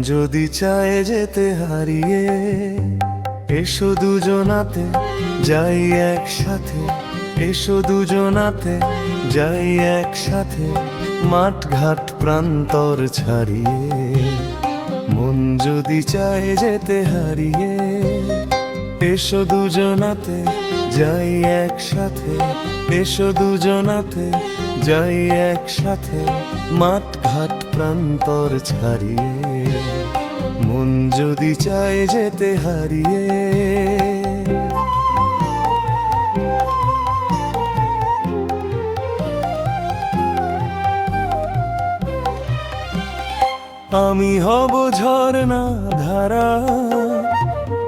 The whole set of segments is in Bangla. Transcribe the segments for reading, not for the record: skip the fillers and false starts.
যদি চায় যেতে হারিয়ে, এসো দুজনাতে যাই একসাথে, এসো দুজনাতে যাই একসাথে, মাঠ ঘাট প্রান্তর ছাড়িয়ে। মন যদি চায় যেতে হারিয়ে, এসো দুজনাতে যাই একসাথে, এসো দুজনাতে যাই একসাথে, মাঠ ঘাট প্রান্তর ছাড়িয়ে। মন যদি চায় যেতে হারিয়ে। আমি হব ঝরনা ধারা,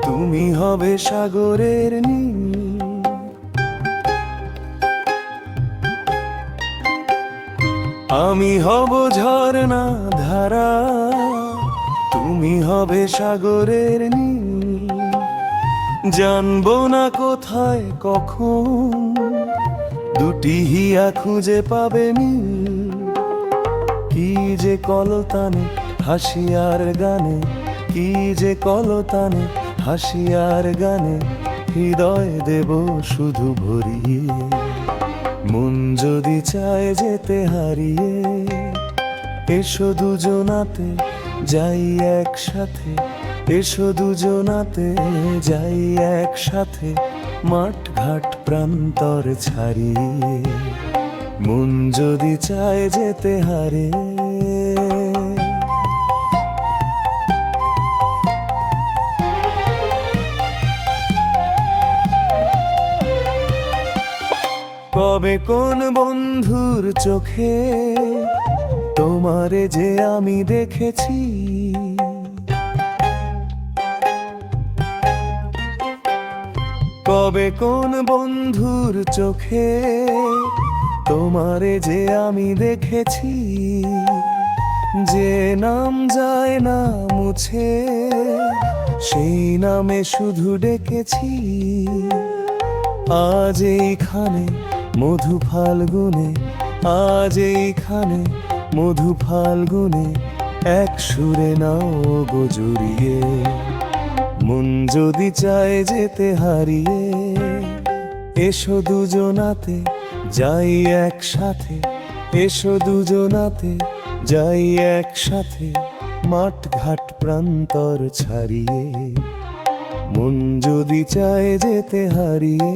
তুমি হবে সাগরের নীল। আমি হব ঝরনা ধারা, তুমি হবে সাগরের নীল। জানবো না কোথায় কখন দুটি হিয়া খুঁজে পাবে মিল। কি যে কলতানে হাসি আর গানে, কি যে কলতানে হাসি আর গানে, হৃদয় দেব শুধু ভরিয়ে। মন যদি চায় যেতে হারিয়ে, এসো দুজনাতে যাই একসাথে, এসো দুজনাতে যাই একসাথে, মাঠ ঘাট প্রান্তর ছাড়িয়ে। মন যদি চায় যেতে হারিয়ে। কবে কোন বন্ধুর চোখে তোমারে যে আমি দেখেছি, কবে কোন বন্ধুর চোখে তোমারে যে আমি দেখেছি। যে নাম যায় না মুছে, সেই নামে শুধু ডেকেছি। আজ এইখানে মধু ফাল্গুনে, আজ এইখানে মধু ফাল্গুনে, এক সুরে নাও গো জড়িয়ে। মন যদি চায় যেতে হারিয়ে, এসো দুজনাতে যাই একসাথে, এসো দুজনাতে যাই একসাথে, মাঠ ঘাট প্রান্তর ছাড়িয়ে। মন যদি চায় যেতে হারিয়ে।